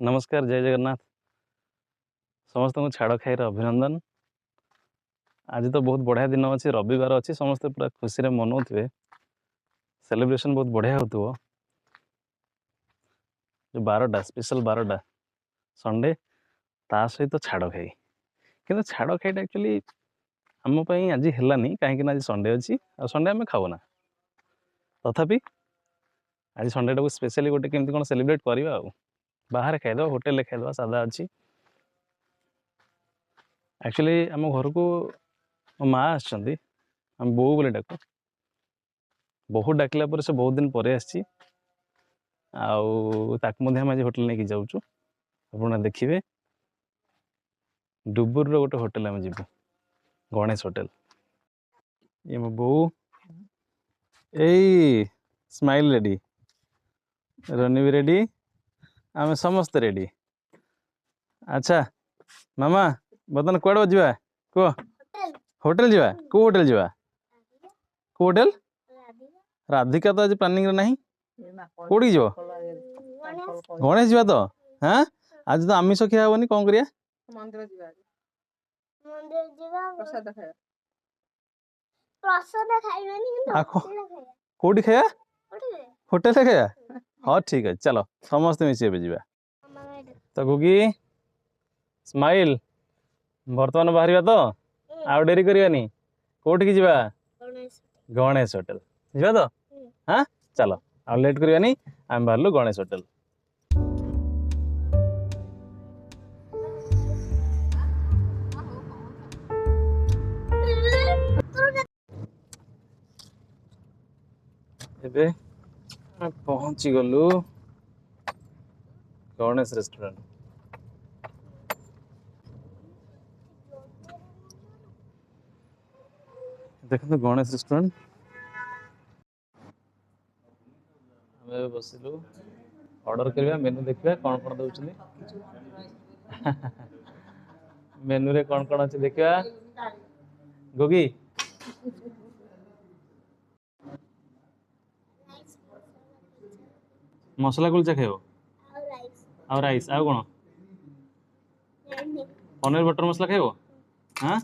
नमस्कार जय जगन्नाथ समस्त को छाड़ खाइर अभिनंदन। आज तो बहुत बढ़िया दिन अच्छी रविवार अच्छी समस्ते पूरा खुशी रे मनाउे सेलिब्रेशन बहुत बढ़िया हो जो 12टा स्पेशल 12टा संडे ता सहित तो छाड़ खाई कि छाड़ खाईटा एक्चुअली आम आज है कहीं आज संडे अच्छी आ संडे आम खाऊना तथापि आज संडे टाक स्पेशली गोटे केमती कौन सेलिब्रेट करवा बाहर खाईद होटेल खाईद सादा अच्छी एक्चुअली आम घर को मो माँ आम बो बोले डाक बहुत डाकिला पर से बहुत दिन पर आसी आज होटेल नहीं जाऊँ आप देखिए डुबुर गोटे होटेल आम जीव गणेश होटेल ये मो बो यही स्माइल रेडी रनी भी रेडी आम समस्त रेडी। अच्छा मामा बर्तमान कुआड़ जा कह होटेल जा को होटेल जा को होटेल राधिका तो आज प्लानिंग ना कौटी जीव गणेश जा तो हाँ आज तो आमिष खिया हेनी कौन करिया कौटी खाया होटेल खाया हाँ ठीक है चलो समस्त मिसे जा तो गुगी स्माइल बर्तमान बाहर तो आउ डेरी करवानी कौटी जा गणेश होटेल जा तो हाँ चलो आउ लेट करवानी आम बाहर गणेश होटेल। एबे पहुंची गलु गणेश रेस्टोरेंट देखो गणेश रेस्टोरेंट हमें बसिलु ऑर्डर करवा मेनू देखा कौन कौन दौरान मेनू रे कौन कौन अच्छे देखा गोगी मसला कुलचा खाइब आ राइस आ कौन पनीर बटर मसला खाइब हाँ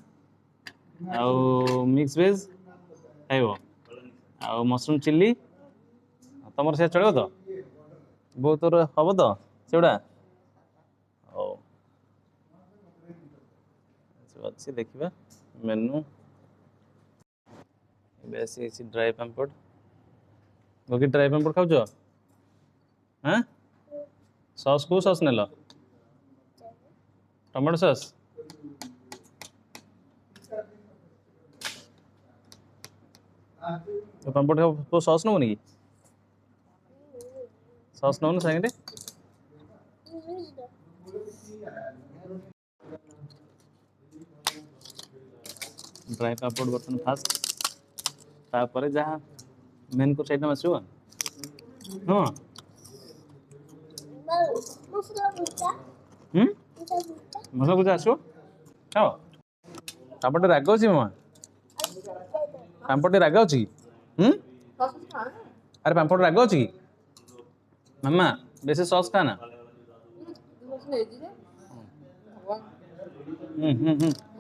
आउ मिक्स वेज खाइब आ मशरूम चिल्ली तुम से चलो तो बहुत तोर हम तो सेगुड़ा अच्छी देखा मेनू ड्राई पाम्पड़ गोगी ड्राई पाम्पड़ खाऊ हाँ सॉस को सॉस नेल टमाटो सॉस तो पाम्पड़ को सॉस नबनी कि सॉस नौन साइड ड्राई पापड़ बर्तन फास्ट तापर जहाँ मेन कोर्स आइटम आसो हाँ मसला कुछ आसो हाँ पापड़ राग अच्छी मामा पापड़ राग अच्छी अरे पापड़ राग अच्छी मामा बेसी सॉस खाना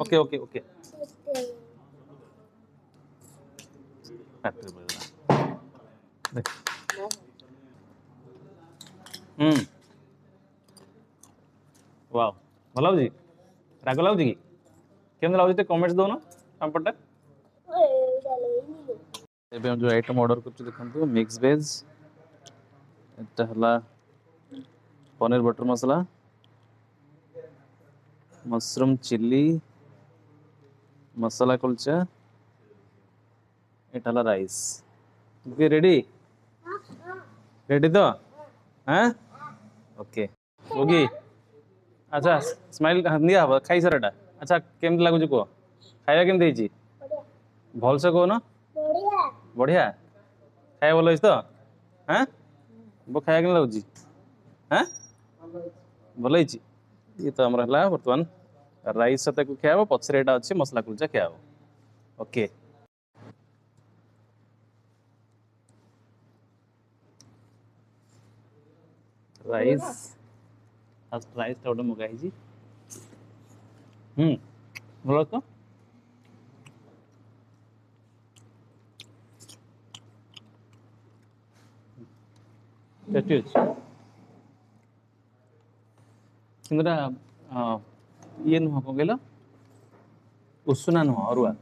ओके ओके ओके वाओ भल लगे राग लगे कि केमती लगे कमेंट्स दौन पापड़टा एबे जो आइटम ऑर्डर कर देखो मिक्स वेज एटा हला पनीर बटर मसला मशरूम चिल्ली मसाला कुलचा एटा हला राइस रेडी रेडी तो हाँ ओके ओके अच्छा स्माइल दिया हम खाई सारा अच्छा केमती लगुच कह खाଇବା केमती भल से कौन बढ़िया खाया भल तो हाँ बो खाया के लगुच हाँ भल ये तो आमर है बर्तमान राइस सहित खाया पचर यहाँ अच्छे मसला कुलचा खाया ओके राइस फास्ट राइस टा गोटे मगाई भल तो टेस्टी अच्छे किंतु ये नुह कौन कहल उषुना नुह अरुआ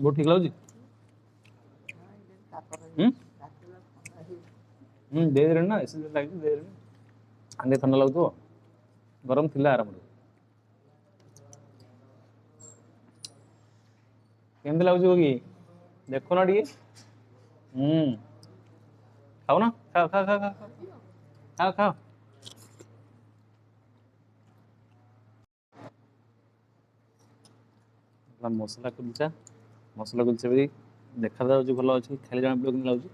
बहुत ठीक लगे दे दे ना ऐसे लगे दे आगे ठंडा लगुव गरम थिला आराम केमती लगुच कि देखो ना टे खाओ ना खाओ खाओ खाओ खाओ खाओ खाओ मसला कुलचा भी देखा जाऊँ भल अच्छे खाली जमा पड़े लगे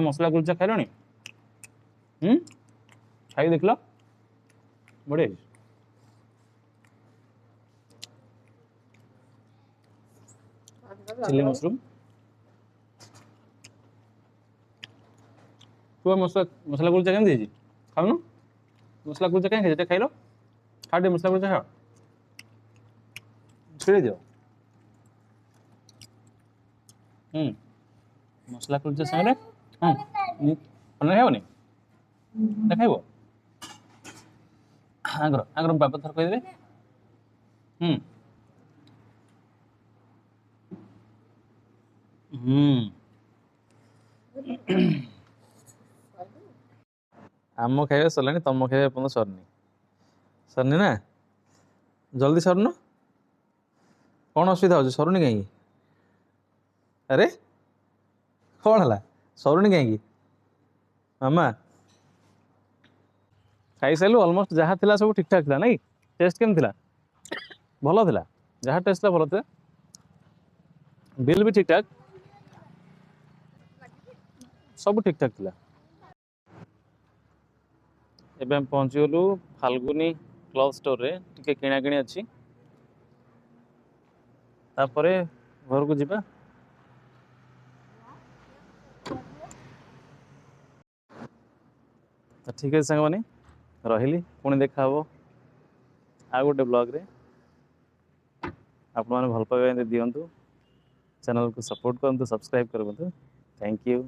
मसला कुलचा खाइल खाई देख लो बढ़िया चिल्ली मशरूम तू मसला कुलचा केमती खाऊन मसला कुलचा कहीं खाई लो खाटे मसला कुलचा खाओ छिड़े दियो मसला कुलचा सामने खाओनी खाइब आगर बापा थर कहीदेवे आम खाଇବା सरलानी तुम खाଇବା पर्यटन सरनी ना जल्दी सरन कौन असुविधा हो सरुनी कहीं अरे कौन है सरुनी कहीं मामा खाई सारू अलमोस्ट जहाँ थिला सब ठीक ठाक था नहीं टेस्ट केम थिला भल थिला जहाँ टेस्ट था भल था बिल भी ठीक ठाक सब ठीक ठाक थिला एबे हम पहुंची गलु फाल्गुनी क्लॉथ स्टोर रे टिके किणा किणी अच्छी तापरे घर को जीवा तो ठीक है संग माने रहिली पुणी देखा हबो आ गोटे ब्लॉग रे आप भल पाइबा दिंतु चैनल को सपोर्ट करंतु सब्सक्राइब करंतु थैंक यू।